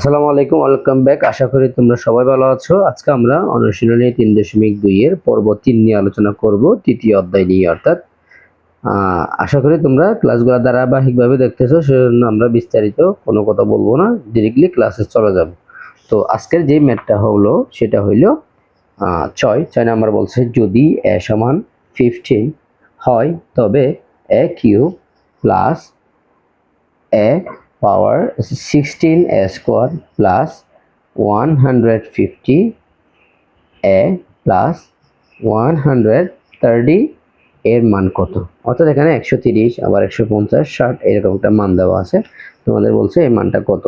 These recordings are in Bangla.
আসসালামু আলাইকুম, ওয়েলকাম ব্যাক। আশা করি তোমরা সবাই ভালো আছো। আজকে আমরা অনুশীলনী 3.2 এর পর্ব 3 নিয়ে আলোচনা করব, তৃতীয় অধ্যায় নিয়ে। অর্থাৎ আশা করি তোমরা ক্লাসগুলো ধারাবাহিকভাবে দেখতেছো, সেজন্য আমরা বিস্তারিত কোনো কথা বলবো না, ডিরেক্টলি ক্লাসে চলে যাব। তো আজকের যে ম্যাথটা হলো সেটা হইলো 6 নাম্বার বলছে, যদি a সমান 15 হয় তবে a cube plus a power 16 a square plus 150 a plus 130 এর মান কত। অর্থাৎ এখানে 130 আবার 150 60 এরকম একটা মান দেওয়া আছে, তোমাদের বলছে এই মানটা কত।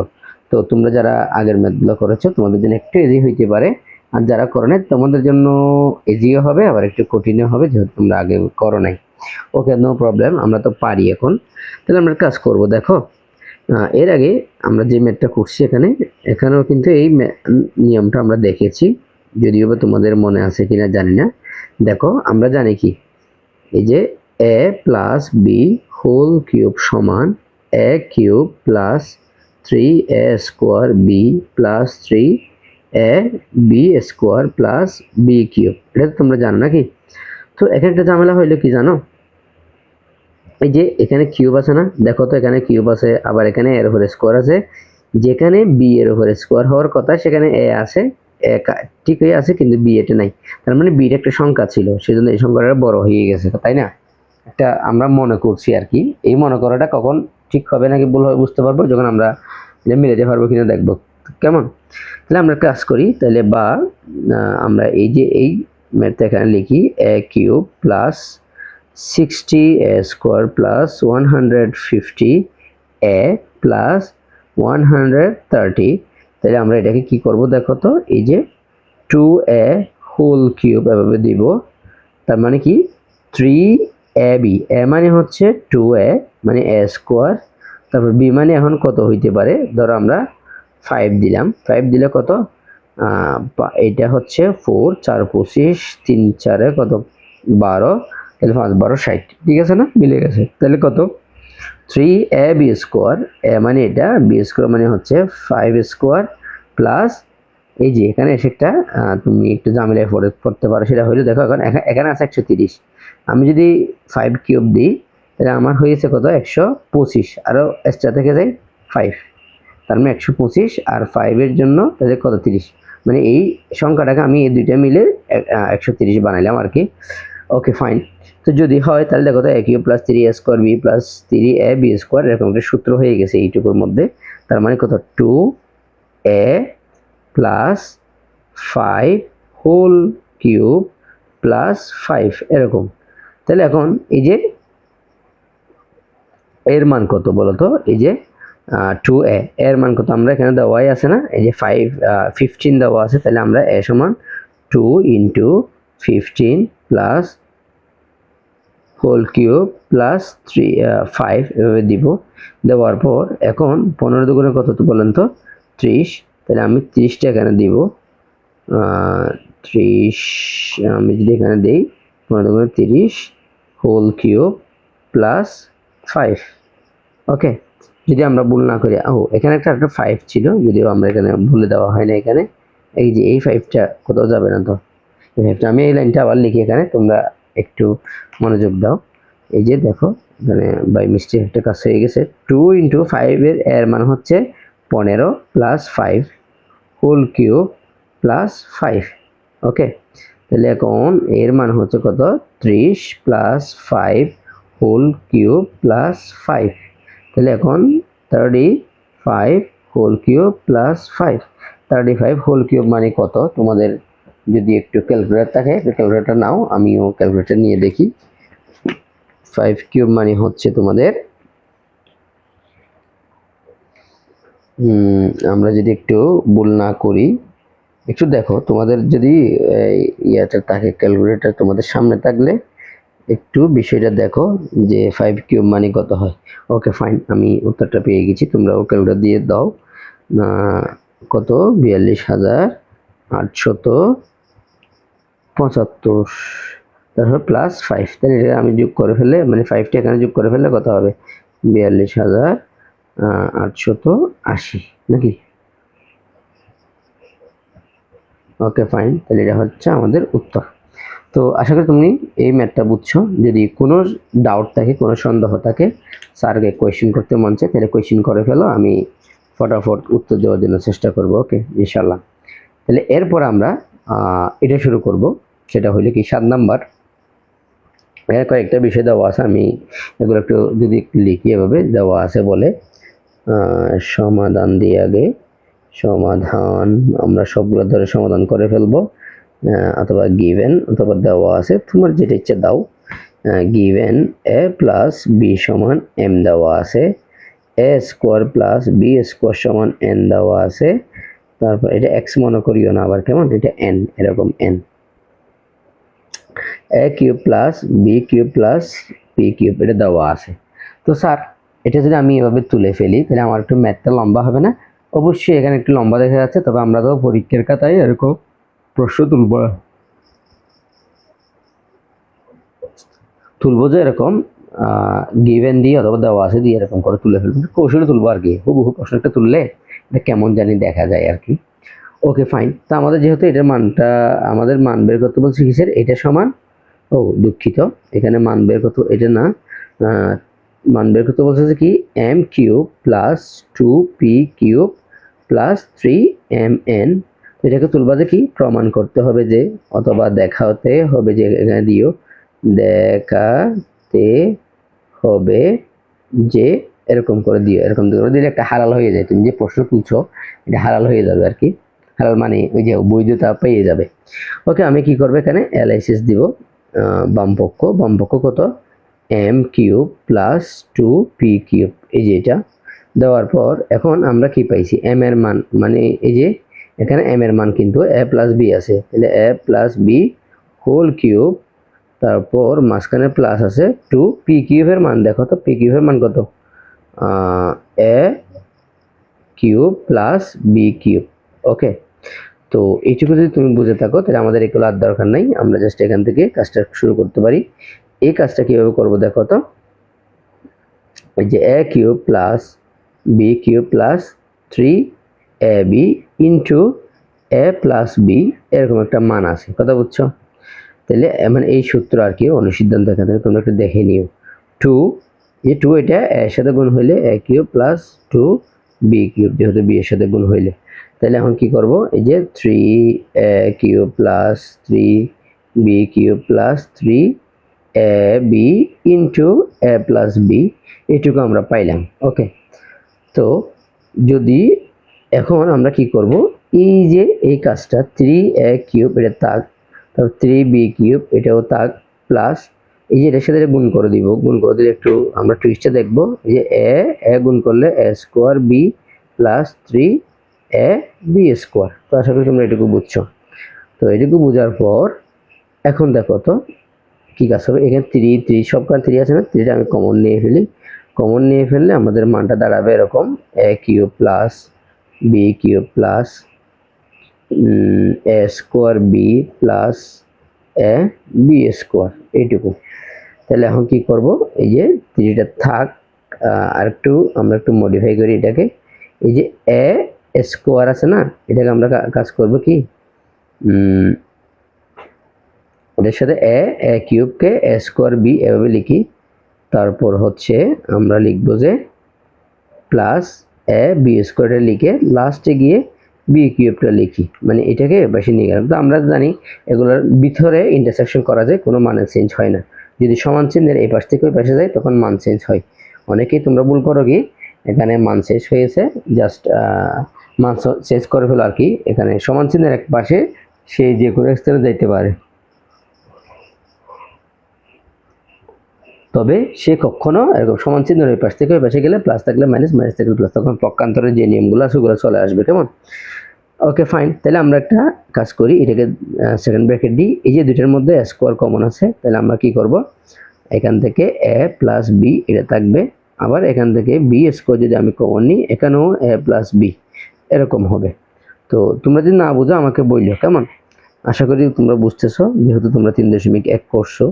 তো তোমরা যারা আগের ম্যাথগুলো করেছো তোমাদের জন্য একটু ইজি হইতে পারে, আর যারা করো নাই তোমাদের জন্য ইজিও হবে আবার একটু কঠিনও হবে, যেহেতু তোমরা আগে করো নাই। ওকে, নো প্রবলেম, আমরা তো পারি এখন। তাহলে আমরা কাজ করব। দেখো, এর আগে আমরা যে ম্যাথটা করছি এখানেও কিন্তু এই নিয়মটা আমরা দেখেছি, যদিও বা তোমাদের মনে আছে কিনা জানি না। দেখো, আমরা জানি কি, এই যে a plus B whole cube সমান a cube plus 3a square B plus 3a B square plus B cube. এটা তো তোমরা জানো নাকি? তো একটা ঝামেলা হইলো কি জানো, এই যে এখানে কিউব আছে না, দেখো তো এখানে কিউব আছে, আবার এখানে এর উপরে স্কোয়ার আছে। যেখানে বি এর উপরে স্কোয়ার হওয়ার কথা সেখানে এ আছে, ঠিকই আছে, কিন্তু বি এটা নাই। তার মানে বির একটা সংখ্যা ছিল, সেজন্য এই সংখ্যাটা বড় হয়ে গেছে, তাই না? একটা আমরা মনে করছি আর কি। এই মনে করাটা কখন ঠিক হবে নাকি ভুল হবে বুঝতে পারবো যখন আমরা মিলাতে পারবো কিনা দেখবো, কেমন? তাহলে আমরা কাজ করি তাহলে, বা আমরা এই যে এই ম্যাথটা এখানে লিখি, a cube plus 60a square plus 150 a plus 130। তাহলে আমরা এটাকে কি করব দেখো তো, এই যে 2a হোল কিউব এভাবে দিব, তার মানে কি 3ab, a মানে হচ্ছে 2a মানে a স্কোয়ার, তারপর b মানে এখন কত হইতে পারে, ধরো আমরা 5 দিলাম, 5 দিলে কত, এটা হচ্ছে 4 4 25 3 4 কত 12, তাহলে 5 12 60, ঠিক আছে না, মিলে গেছে। তাহলে কত, 3ab স্কোয়ার, a মানে এটা, b স্কোয়ার মানে হচ্ছে 5 স্কোয়ার প্লাস, এই যে এখানে এসে একটা তুমি একটু ঝামেলায় পড়তে পারো, সেটা হইলো দেখো, এখন এখানে আছে 130, আমি যদি 5 কিউব দিই তাহলে আমার হয়েছে কত 125, আরো এক্সট্রা থেকে যায় 5, তার মানে 125 আর 5 এর জন্য তাহলে কত 30, মানে এই সংখ্যাটাকে আমি এই দুইটা মিলে 130 বানাইলাম আর কি। Okay fine. তো যদি হয় তাহলে দেখো তো a cube plus 3a square B plus 3ab square, এরকম একটা সূত্র হয়ে গেছে এইটুকুর মধ্যে। তার মানে কত, 2a plus 5 whole cube plus 5 এরকম। তাহলে এখন এই যে এর মান কত বলতো, এই যে 2a এর মান কত, আমরা এখানে দেওয়াই আছে না, এই যে 15 দেওয়া আছে, তাহলে আমরা a সমান 2 into 15 plus whole cube plus 5 এভাবে দিব। দেওয়ার পর এখন 15 দুগুণে কত তো বলেন তো, 30, তাহলে আমি 30টা এখানে দিব, 30 আমি যদি এখানে দিই 15 দুগুণে 30 হোল কিউব প্লাস 5। ওকে, যদি আমরা ভুল না করি, এখানে একটা 5 ছিল, যদিও আমরা এখানে ভুলে দেওয়া হয় না, এখানে এই যে এই 5টা কোথাও যাবে না, তো এই 5টা আমি এই লাইনটা আবার লিখি, এখানে তোমরা একটু মনোযোগ দাও। এই যে দেখো, এখানে বাই মিস্টেক একটা কাজ হয়ে গেছে, 2 ইন্টু 5 এর মান হচ্ছে 15 প্লাস 5 হোল কিউব প্লাস 5। ওকে, তাহলে এখন এর মান হচ্ছে কত, 30 প্লাস 5 হোল কিউব প্লাস 5। তাহলে এখন 35 whole cube plus 5, 35 whole cube মানে কত, তোমাদের যদি একটু ক্যালকুলেটর থাকে ক্যালকুলেটর নাও, আমিও ক্যালকুলেটর নিয়ে দেখি। 5 কিউব মানে হচ্ছে তোমাদের, আমরা যদি একটু ভুল না করি, একটু দেখো তোমাদের যদি ইয়াটা থাকে, ক্যালকুলেটর তোমাদের সামনে থাকলে একটু বিষয়টা দেখো যে 5 কিউব মানে কত হয়। ওকে ফাইন, আমি উত্তরটা পেয়ে গেছি, তোমরাও ক্যালকুলেটর দিয়ে দাও। কত, 42,875, তারপর প্লাস 5, তাহলে এটা আমি যোগ করে ফেললে, মানে 5টা এখানে যোগ করে ফেললে কত হবে, 42,880 নাকি? ওকে ফাইন, তাহলে এটা হচ্ছে আমাদের উত্তর। তো আশা করি তুমি এই ম্যাথটা বুঝছো। যদি কোনো ডাউট থাকে, কোনো সন্দেহ থাকে, স্যারকে কোয়েশ্চেন করতে মন চায়, তাহলে কোয়েশ্চেন করে ফেলো, আমি ফটাফট উত্তর দেওয়ার জন্য চেষ্টা করব। ওকে, ইনশাল্লাহ। তাহলে এরপর আমরা এটা শুরু করব, সেটা হলো কি 7 নাম্বার। এর কয়েকটা বিষয় দেওয়া আছে, আমি এগুলো একটু যদি লিখি, এভাবে দেওয়া আছে বলে সমাধান দিয়ে আগে সমাধান আমরা সবগুলো ধরে সমাধান করে ফেলবো, অথবা গিভেন অথবা দেওয়া আছে, তোমার যেটা ইচ্ছে দাও। গিভেন a প্লাস বি সমান m দেওয়া আছে, a square plus B square সমান n দেওয়া আছে। তারপর এটা x মনে করিও না আবার, কেমন, এটা n, এরকম n। a cube plus B cube plus P cube এটা দেওয়া আছে। তো স্যার এটা যদি আমি এভাবে তুলে ফেলি, তাহলে আমার একটু ম্যাথটা লম্বা হবে না? অবশ্যই এখানে একটু লম্বা দেখা যাচ্ছে, তবে আমরা তো পরীক্ষার খাতায় এরকম প্রশ্ন তুলবো যে এরকম গিভেন দিয়ে অথবা দেওয়া আছে দিয়ে এরকম করে তুলে ফেলবো, কৌশলে তুলবো আর কি। হুবহু প্রশ্নটা তুললে এটা কেমন জানি দেখা যায় আর কি। ওকে ফাইন, তো আমাদের যেহেতু এটার মানটা, আমাদের মান বের করতে বলছি কিসের, এটা সমান, ও দুঃখিত, এখানে মান বের করতে, এটা না, মান বের করতে বলছে যে কি m cube plus 2p cube plus 3mn। এটাকে তুলবা যে কি প্রমাণ করতে হবে যে, অথবা দেখাতে হবে যে, এখানে দিও দেখাতে হবে যে, এরকম করে দিও, এরকম করে দিলে একটা হালাল হয়ে যায়। তুমি যে প্রশ্ন তুলছো এটা হালাল হয়ে যাবে আর কি। হালাল মানে ওই যে বৈধতা পেয়ে যাবে। ওকে, আমি কি করবো এখানে এলআইসিস দিব, বামপক্ষ কত, m cube plus 2p cube, এই যে এটা দেওয়ার পর এখন আমরা কি পাইছি, m এর মান, মানে এই যে এখানে m এর মান কিন্তু a প্লাস b আছে, তাহলে a plus b whole cube, তারপর মাঝখানে প্লাস আছে 2p কিউবের মান দেখো তো, p কিউবের মান কত, a cube plus b cube. Okay, তো এইটুকু যদি তুমি বুঝে থাকো, তাহলে আমাদের এগুলো আর দরকার নাই, আমরা জাস্ট এখান থেকে কাজটা শুরু করতে পারি। এই কাজটা কিভাবে করবো দেখো তো, এই যে a cube plus b cube plus 3ab into a plus b, এরকম একটা মান আছে, কথা বুঝছো? তাহলে মানে এই সূত্র আর কি, অনুসিদ্ধান্ত এখান থেকে তোমরা একটু দেখে নিও। 2, এই 2 এটা a এর সাথে গুণ হইলে a cube plus 2b cube, যেহেতু b এর সাথে গুণ হইলে, তাহলে এখন কি করব, এই যে 3a cube plus 3b cube plus 3ab into a plus b, এইটুকু আমরা পাইলাম। ওকে, তো যদি এখন আমরা কি করব, এই যে এই কাজটা 3a কিউব এটা থাক, তারপর 3b কিউব এটাও থাক, প্লাস এই যে এটার সাথে গুণ করে দিব, গুণ করে দিলে একটু আমরা টুইস্টটা দেখব, এই যে a গুণ করলে a square b plus 3ab square. তো আশা করি তোমরা এটুকু বুঝছো। তো এটুকু বোঝার পর এখন দেখো তো কি কাজ হবে, এখানে 3 সবখানে 3 আছে না, 3টা আমি কমন নিয়ে ফেলি, কমন নিয়ে ফেললে আমাদের মানটা দাঁড়াবে এরকম, a cube plus b cube plus a square b plus a b square, এইটুকু। তাহলে এখন কি করব, এই যে 3টা থাক, আর একটু আমরা একটু মডিফাই করি এটাকে, এই যে a স্কোয়ার আছে না, এটাকে আমরা কাজ করব কি, ওদের সাথে a কিউবকে a স্কোয়ার b এভাবে লিখি, তারপর হচ্ছে আমরা লিখব যে প্লাস a b স্কোয়ারটা লিখে লাস্টে গিয়ে b কিউবটা লিখি, মানে এটাকে বেশি নিয়ে গেলাম। তো আমরা জানি এগুলোর ভিতরে ইন্টারসেকশন করা যায়, কোনো মানের চেঞ্জ হয় না। যদি সমান চিহ্নের এই পাশ থেকে ওই পাশে যায় তখন মান চেঞ্জ হয়। অনেকেই তোমরা ভুল করো কি, এখানে মান চেঞ্জ হয়েছে, জাস্ট মান চেঞ্জ করে ফেলো আর কি, এখানে সমান চিহ্নের এক পাশে সে যে কোনো স্থানে যাইতে পারে, তবে সে কখনো এরকম সমান চিহ্নের ওই পাশ থেকে ওই পাশে গেলে প্লাস থাকলে মাইনাস, মাইনাস থাকলে প্লাস, তখন পক্ষান্তরের যে নিয়মগুলো আছে ওগুলো চলে আসবে, কেমন? ওকে ফাইন, তাহলে আমরা একটা কাজ করি, এটাকে সেকেন্ড ব্র্যাকেট দিই, এই যে দুইটার মধ্যে স্কোয়ার কমন আছে, তাহলে আমরা কি করব, এখান থেকে a প্লাস b এটা থাকবে, আবার এখান থেকে b স্কোয়ার যদি আমি কমন নিই, এখানেও a প্লাস b এরকম হবে। তো তোমরা যদি না বুঝো আমাকে বললো, কেমন? আশা করি তোমরা বুঝতেছো, যেহেতু তোমরা 3.1 করছো।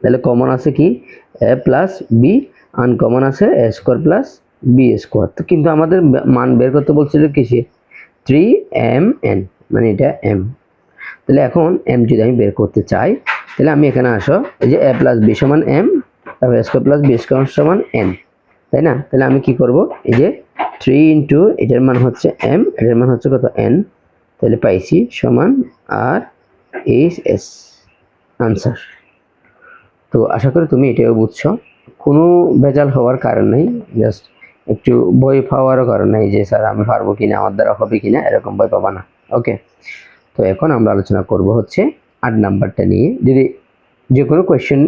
তাহলে কমন আছে কি a প্লাস b, আনকমন আছে a square plus b square. তো কিন্তু আমাদের মান বের করতে বলছিল কিসে, 3mn, মানে এটা m। তাহলে এখন m যদি আমি বের করতে চাই তাহলে আমি এখানে আসো, এই যে a প্লাস b সমান m, তারপর স্কোয়ার প্লাস b স্কোয়ার সমান n, তাই না? তাহলে আমি কি করব, এই যে 3 ইন্টু এটার মান হচ্ছে m, এটার মান হচ্ছে কত n, তাহলে পাইছি সমান আর এইচ এস আনসার। তো আশা করি তুমি এটাও বুঝছো, কোনো ভেজাল হওয়ার কারণ নেই, জাস্ট একটু ভয় পাওয়ারও কারণ নেই যে স্যার আমি পারবো কিনা, আমার দ্বারা হবে কিনা, এরকম ভয় পাবা না। ওকে, তো এখন আমরা আলোচনা করব হচ্ছে 8 নাম্বারটা নিয়ে। যদি যে কোনো কোয়েশ্চেন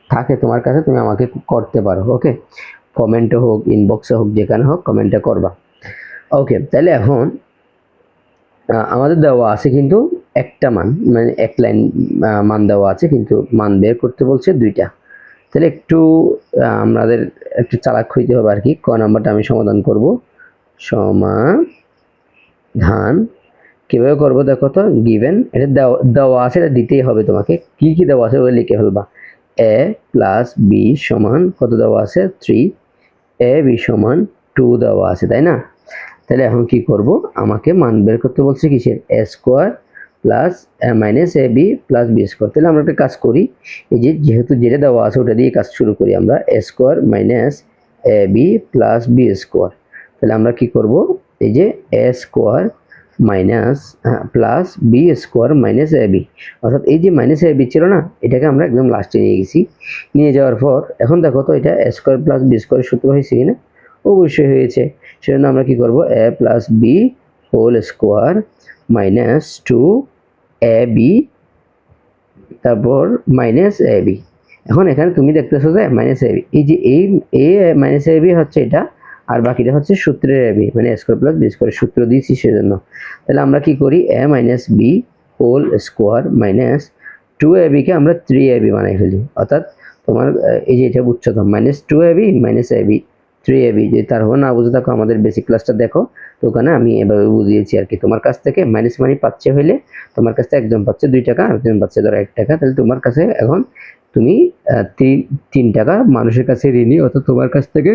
থাকে তোমার কাছে তুমি আমাকে করতে পারো। ওকে, কমেন্টে হোক, ইনবক্সে হোক, যেখানে হোক কমেন্টে করবা। ওকে, তাহলে এখন আমাদের দেওয়া আছে কিন্তু একটা মান, মানে এক লাইন মান দেওয়া আছে, কিন্তু মান বের করতে বলছে দুইটা। তাহলে একটু আমাদের একটু চালাক হইতে হবে আর কি। ক নাম্বারটা আমি সমাধান করব, সমাধান কিভাবে করবো দেখো তো। গিভেন, এটা দেওয়া আছে, এটা দিতেই হবে তোমাকে। কি কি দেওয়া আছে ওই লিখে ফেলবা। a প্লাস বি সমান কত দেওয়া আছে 3, এ বি সমান 2 দেওয়া আছে, তাই না? তাহলে এখন কি করব, আমাকে মান বের করতে বলছে কিসের, এ square plus minus a b plus B square. তাহলে আমরা একটা কাজ করি, এই যে যেহেতু যেটা দেওয়া আছে ওটা দিয়ে কাজ শুরু করি আমরা। A square minus a b plus B square, তাহলে আমরা কি করব, এই যে a square minus plus B square minus a b, অর্থাৎ এই যে মাইনাস এ বি ছিল না, এটাকে আমরা একদম লাস্টে নিয়ে গেছি। নিয়ে যাওয়ার পর এখন দেখো তো এটা এ স্কোয়ার প্লাস বি স্কোয়ারের সূত্র হয়েছে কিনা, অবশ্যই হয়েছে। সেজন্য আমরা কি করব, a plus B whole square minus 2 a b তারপর মাইনাস এ বি। এখন এখানে তুমি দেখতেছো যে মাইনাস এ বি, এই যে এই এ মাইনাস এ বি হচ্ছে এটা, আর বাকিটা হচ্ছে সূত্রের এ বি, মানে স্কোয়ার প্লাস বি স্কোয়ার সূত্র দিয়েছি সেজন্য। তাহলে আমরা কি করি, a minus b whole square minus 2 a b কে আমরা 3 এ বি বানাই ফেলি, অর্থাৎ তোমার এই যে এটা বুঝছো তো, minus 2 a B minus a B 3 A B. যদি তারপর না বুঝে থাকো আমাদের বেসিক ক্লাসটা দেখো, তো ওখানে আমি এভাবে বুঝিয়েছি আর কি। তোমার কাছ থেকে মাইনাস মানি পাচ্ছে হইলে তোমার কাছে একজন পাচ্ছে 2 টাকা, আরেকজন পাচ্ছে ধরো 1 টাকা, তাহলে তোমার কাছে এখন তুমি 3 টাকা মানুষের কাছে ঋণী, অর্থাৎ তোমার কাছ থেকে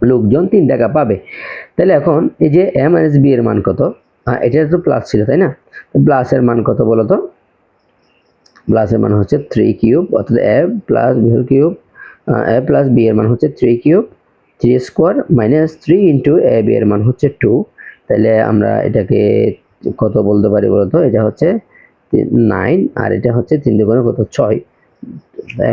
লোকজন 3 টাকা পাবে। তাহলে এখন এই যে এ মাইনাস বি এর মান কত, এটা তো প্লাস ছিল তাই না, প্লাসের মান কত বলো তো, প্লাসের মান হচ্ছে 3 কিউব, অর্থাৎ এ প্লাস বি হোল কিউব, এ প্লাস বি এর মান হচ্ছে 3 cube 3 square minus 3 into A B এর মান হচ্ছে 2। তাহলে আমরা এটাকে কত বলতে পারি বলতো, এটা হচ্ছে 9 আর এটা হচ্ছে 3 দুগুণে কত 6।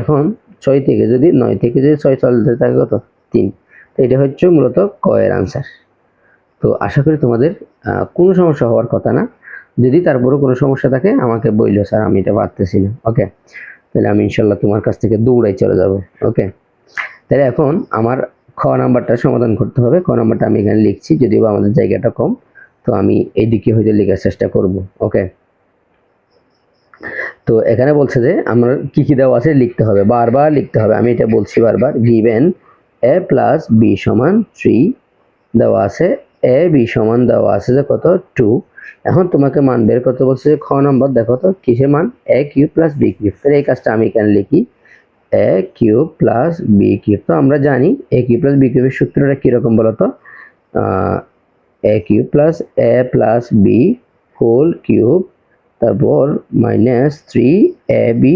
এখন 6 থেকে যদি 9 থেকে যদি 6 চলতে থাকে কত 3, তো এটা হচ্ছে মূলত ক এর আনসার। তো আশা করি তোমাদের কোনো সমস্যা হওয়ার কথা না। যদি তারপরে কোনো সমস্যা থাকে আমাকে বললো, স্যার আমি এটা পারতেছি না। ওকে, তাহলে আমি ইনশাল্লাহ তোমার কাছ থেকে দৌড়াই চলে যাব। ওকে, তাহলে এখন আমার খ নাম্বারটা সমাধান করতে হবে। খ নাম্বারটা আমি এখানে লিখছি, যদিও আমাদের জায়গাটা কম, তো আমি এইদিকে হয়তো লেখার চেষ্টা করব। ওকে, তো এখানে বলছে যে আমরা কি কি দেওয়া আছে লিখতে হবে, বারবার লিখতে হবে, আমি এটা বলছি বারবার। গিভেন এ প্লাস বি সমান 3 দেওয়া আছে, এ বি সমান দেওয়া আছে যে কত 2। এখন তোমাকে মান বের করতে বলছে যে খ নম্বর, দেখো তো কিসের মান, এ কিউব প্লাস বি কিউব। তাহলে এই কাজটা আমি এখানে লিখি, a cube plus B cube. তো আমরা জানি এ কিউব প্লাস বি কিউবের সূত্রটা কিরকম বলতো, এ কিউব প্লাস এ প্লাস বি হোল কিউব তারপর minus 3 A B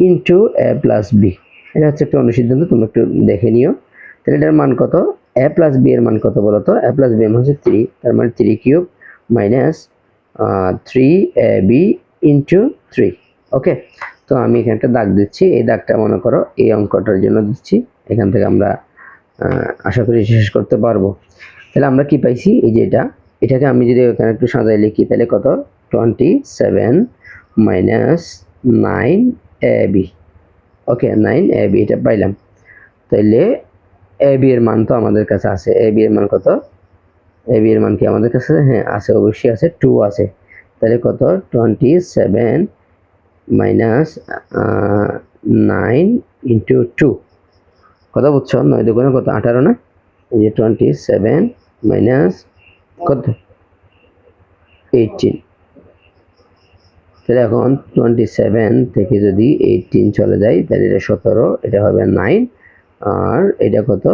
into A plus B. এটা হচ্ছে একটা অনুসিদ্ধান্ত, তুমি একটু দেখে নিও। তাহলে এটার মান কত, এ প্লাস বি এর মান কত বলতো, এ প্লাস বি এর মান হচ্ছে 3, তার মানে 3 cube minus 3 A B into 3। ওকে, তো আমি এখানে একটা দাগ দিচ্ছি, এই দাগটা মনে করো এই অঙ্কটার জন্য দিচ্ছি। এখান থেকে আমরা আশা করি শেষ করতে পারবো। তাহলে আমরা কি পাইছি, এই যে এটাকে আমি যদি এখানে একটু সাজাই লিখি, তাহলে কত 27 minus 9 A B. Okay, 9 A B এটা পাইলাম। তাহলে এ বি এর মান তো আমাদের কাছে আছে, এ বি এর মান কত, এ বি এর মান কি আমাদের কাছে, হ্যাঁ আছে, অবশ্যই আছে, 2 আছে। তাহলে কত 27 মাইনাস 9 ইন্টু 2, কথা বুঝছো, 9 দুগুণে কত 18 না, এই যে 27 মাইনাস কত 18। তাহলে এখন 27 থেকে যদি 18 চলে যায় তাহলে এটা 17, এটা হবে 9, আর এটা কত,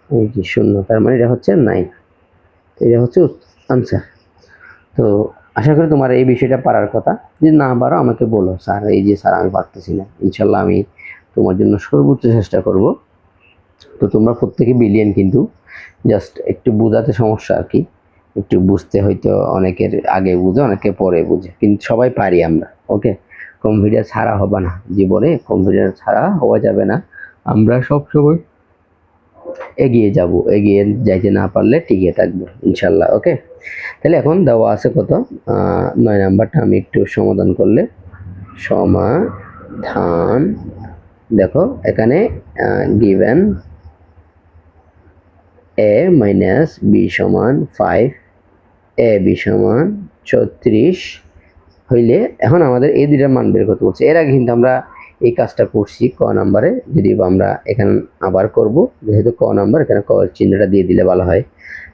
এই যে 0, তার মানে এটা হচ্ছে 9। এটা হচ্ছে আনসার। তো আশা করি তোমার এই বিষয়টা পারার কথা। যদি না পারো আমাকে বলো, স্যার এই যে স্যার আমি পারতেছি না, ইনশাল্লাহ আমি তোমার জন্য সর্বোচ্চ চেষ্টা করব। তো তোমরা প্রত্যেকে বিলিয়ন, কিন্তু জাস্ট একটু বোঝাতে সমস্যা আর কি, একটু বুঝতে হয়তো অনেকের আগে বুঝে অনেকে পরে বুঝে, কিন্তু সবাই পারি আমরা। ওকে, কম্পিউটার ছাড়া হবে না জীবনে, কম্পিউটার ছাড়া হওয়া যাবে না। আমরা সব সময় এগিয়ে যাব, এগিয়ে যাইতে না পারলে টিকে থাকবো ইনশাল্লাহ। ওকে, তাহলে এখন দেওয়া আছে কত, 9 নাম্বারটা আমি একটু সমাধান করলে, সমাধান দেখো এখানে গিভেন a মাইনাস বি সমান 5, এ বি সমান 34 হইলে এখন আমাদের এই দুইটার মান বের করতে বলছে। এর আগে কিন্তু আমরা এই কাজটা করছি ক নাম্বারে, যদি আমরা এখানে আবার করব, যেহেতু ক নাম্বার এখানে ক চিহ্নটা দিয়ে দিলে ভালো হয়।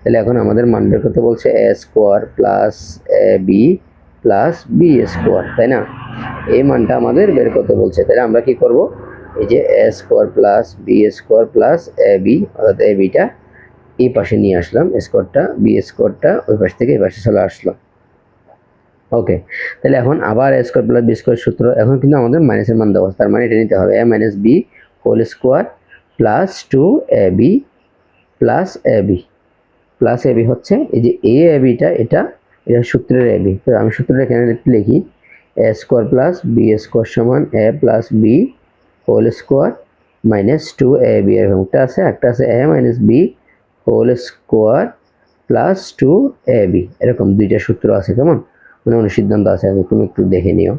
তাহলে এখন আমাদের মান বের করতে বলছে এ square plus a b plus B square, তাই না? এই মানটা আমাদের বের করতে বলছে। তাহলে আমরা কি করব, এই যে a square plus B square plus a b, অর্থাৎ এ বিটা এই পাশে নিয়ে আসলাম, স্কোয়ারটা বি স্কোয়ারটা ওই পাশ থেকে এই পাশে চলে আসলো। ওকে, তাহলে এখন আবার এ স্কোয়ার প্লাস বি স্কোয়ার সূত্র, এখন কিন্তু আমাদের মাইনাসের মান দেওয়া, তার মানে এটা নিতে হবে a minus b whole square plus 2ab plus ab plus ab হচ্ছে এই যে এ এবিটা, এটা সূত্রের এবি। তো আমি সূত্রটা এখানে লিখি, a square plus B square সমান a plus B whole square minus 2ab, এরকমটা আছে, একটা আছে a minus b whole square plus 2ab, এরকম দুইটা সূত্র আছে। কেমন মানে অনুসিদ্ধান্ত আছে, তুমি একটু দেখে নিও।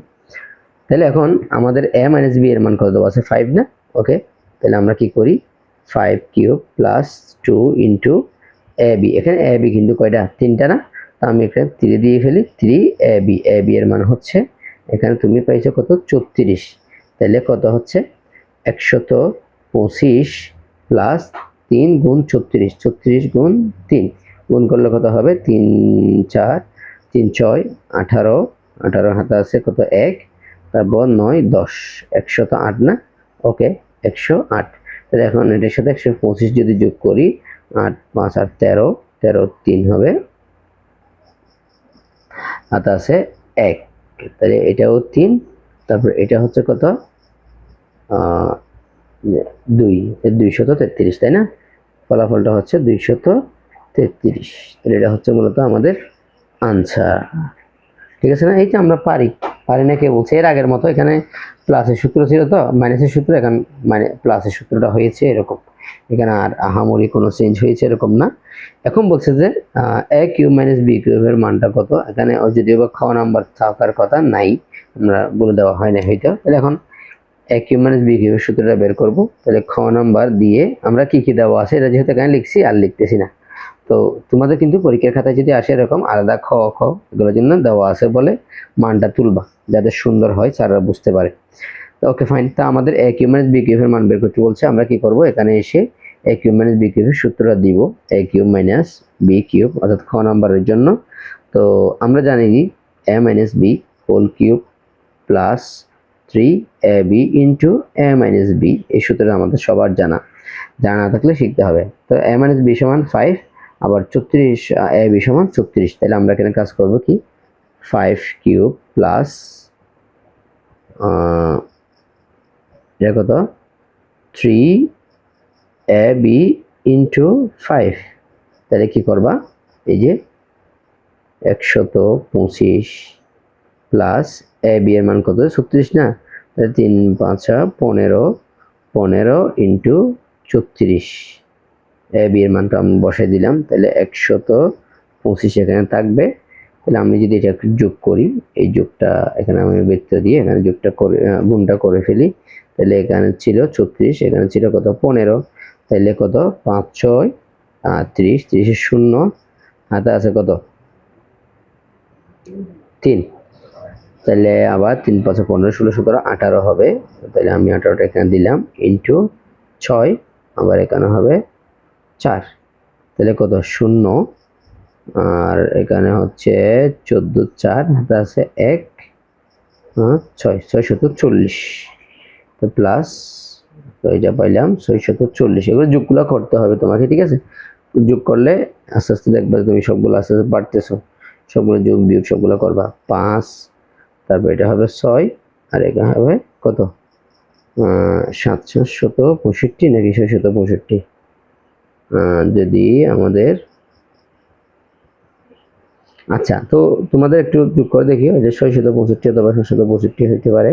তাহলে এখন আমাদের a মাইনাস বি এর মান কত দেওয়া আছে, 5 না? ওকে, তাহলে আমরা কি করি, 5 cube plus 2 into A B, এখানে এ বি কিন্তু কয়টা, 3টা না? তো আমি এখানে 3 দিয়ে ফেলি, 3ab, এ বি এর মান হচ্ছে এখানে তুমি পাইছো কত, 34। তাহলে কত হচ্ছে 125 প্লাস 3 গুণ 34, 34 গুণ 3 গুণ করলে কত হবে, 3 4 3 6 18, 18 হাতে আছে কত 1, তারপর 9 10, 108 না? ওকে, 108। তাহলে এখন এটার সাথে 125 যদি যোগ করি, 8 5 আর 13, 13 3 হবে, হাতে আছে 1, তাহলে এটাও 3, তারপর এটা হচ্ছে কত 2, 233, তাই না? ফলাফলটা হচ্ছে 233। তাহলে এটা হচ্ছে মূলত আমাদের আনসার। ঠিক আছে না? এইটা আমরা পারি না কে বলছে, এর আগের মতো এখানে প্লাসের সূত্র ছিল তো মাইনাসের সূত্র, এখন মানে প্লাসের সূত্রটা হয়েছে এরকম, এখানে আর আহামরি কোনো চেঞ্জ হয়েছে এরকম না। এখন বলছে যে এ কিউব মাইনাস বি কিউবের মানটা কত, এখানে যদিও বা খ নাম্বার থাকার কথা নাই, আমরা বলে দেওয়া হয় না হয়তো। তাহলে এখন এ কিউব মাইনাস বি কিউবের সূত্রটা বের করব। তাহলে খ নাম্বার দিয়ে আমরা কি কি দেওয়া আছে, এটা যেহেতু এখানে লিখছি আর লিখতেছি না, তো তোমাদের কিন্তু পরীক্ষার খাতায় যদি আসে এরকম আলাদা খ খ এগুলোর জন্য দেওয়া আছে বলে মানটা তুলবা, যাতে সুন্দর হয়, স্যাররা বুঝতে পারে। তো ওকে ফাইন, তা আমাদের এ কিউব মাইনাস বি কিউবের মান বের করতে বলছে। আমরা কি করব, এখানে এসে এ কিউব মাইনাস বি কিউবের সূত্রটা দিব, a cube minus b cube অর্থাৎ খ নাম্বারের জন্য। তো আমরা জানি a minus b whole cube plus 3ab into a minus b, এই সূত্রটা আমাদের সবার জানা না থাকলে শিখতে হবে। তো এ মাইনাস বি সমান 5, আবার 34, এ বি সমান 34। তাহলে আমরা এখানে কাজ করব কি, 5 কিউব প্লাস এটা কত 3ab ইন্টু 5, তাহলে কি করবা, এই যে 125 প্লাস এ বি এর মান কত 36 না? তাহলে 3 5 15, 15 ইন্টু 34, এ বি এর মানটা আমি বসাই দিলাম, তাহলে 125 এখানে থাকবে। তাহলে আমি যদি এটা একটু যোগ করি, এই যোগটা এখানে আমি বৃত্ত দিয়ে এখানে যোগটা করে গুণটা করে ফেলি, তাহলে এখানে ছিল 36, এখানে ছিল কত 15, তাহলে কত 5 6 30, 30 এর শূন্য, হাতে আছে কত 3, তাহলে আবার 3 5 15 16 17 18 হবে। তাহলে আমি 18টা এখানে দিলাম ইন্টু 6, আবার এখানে হবে 4, তাহলে কত 0, আর এখানে হচ্ছে 14 4, হাতে আছে 1, 6 640, তো প্লাস, তো এটা পাইলাম 640। এগুলো যোগগুলো করতে হবে তোমাকে, ঠিক আছে? যোগ করলে আস্তে আস্তে দেখবে তুমি সবগুলো আস্তে আস্তে বাড়তেছো, সবগুলো যোগ বিয়োগ সবগুলো করবা। 5, তারপর এটা হবে 6, আর এটা হবে কত? 765 নাকি 665? যদি আমাদের, আচ্ছা, তো তোমাদের একটু যোগ করে দেখি, যে 665 অথবা 665 হইতে পারে,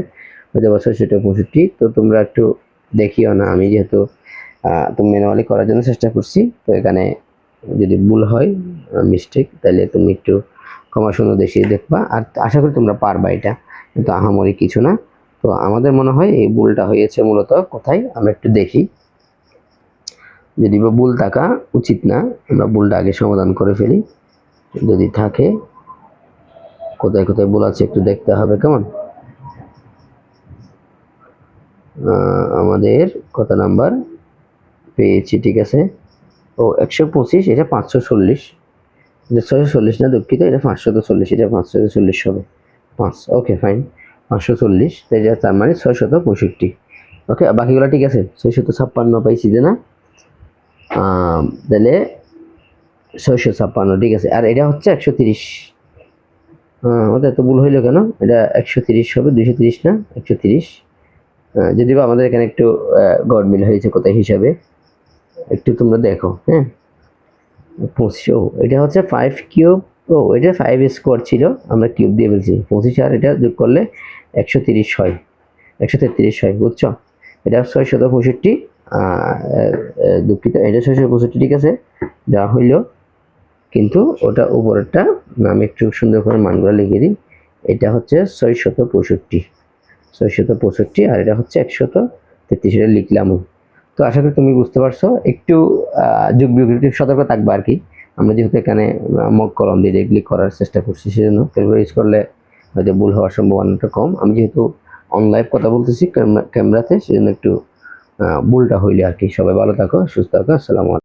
অথবা 665। তো তোমরা একটু দেখিও না, আমি যেহেতু তুমি ম্যানুয়ালি করার জন্য চেষ্টা করছি, তো এখানে যদি ভুল হয় মিস্টেক, তাহলে তুমি একটু ক্ষমা সুন্দর দেখিয়ে দেখবা। আর আশা করি তোমরা পারবা, এটা কিন্তু আহামরি কিছু না। তো আমাদের মনে হয় এই ভুলটা হয়েছে মূলত কোথায়, আমরা একটু দেখি। যদি বা ভুল থাকা উচিত না, আমরা ভুলটা আগে সমাধান করে ফেলি। যদি থাকে, কোথায় কোথায় ভুল আছে একটু দেখতে হবে, কেমন? আমাদের কত নাম্বার পেয়েছি, ঠিক আছে। ও 125, এটা 540, এটা 640 না, দুঃখিত, এটা 540, এটা 540 হবে। 5, ওকে ফাইন, 540, এটা তার মানে 665। ওকে, বাকিগুলো ঠিক আছে। 656 পাইছি যে না, তাহলে 656, ঠিক আছে। আর এটা হচ্ছে 130। ওটা তো ভুল হইলো কেন? এটা 130 হবে, 230 না, 130। যদিও বা আমাদের এখানে একটু গড়মিল হয়েছে কোথায় হিসাবে, একটু তোমরা দেখো। হ্যাঁ, 25, এটা হচ্ছে 5 কিউব। এটা 5 স্কোয়ার ছিল, আমরা কিউব দিয়ে বলছি। 25 আর এটা যোগ করলে 130 হয়, 133 হয়, বুঝছো? এটা 665, দুঃখিত, এটা 665, ঠিক আছে, যা হইল। কিন্তু ওটা উপরেরটা আমি একটু সুন্দর করে মানগুলো লিখে দিই। এটা হচ্ছে 665, আর এটা হচ্ছে 133, এটা লিখলাম। তো আশা করি তুমি বুঝতে পারছো। একটু যোগ বিয়োগ একটু সতর্ক থাকবে আর কি। আমরা যেহেতু এখানে মগ কলম দিয়ে রেগুলি করার চেষ্টা করছি, সেজন্য ক্যালকুলেট ইউজ করলে হয়তো ভুল হওয়ার সম্ভাবনাটা কম। আমি যেহেতু অন লাইভ কথা বলতেছি ক্যামেরাতে, সেজন্য একটু ভুলটা হইলে আর কি। সবাই ভালো থাকো, সুস্থ থাকো, আসসালামু আলাইকুম।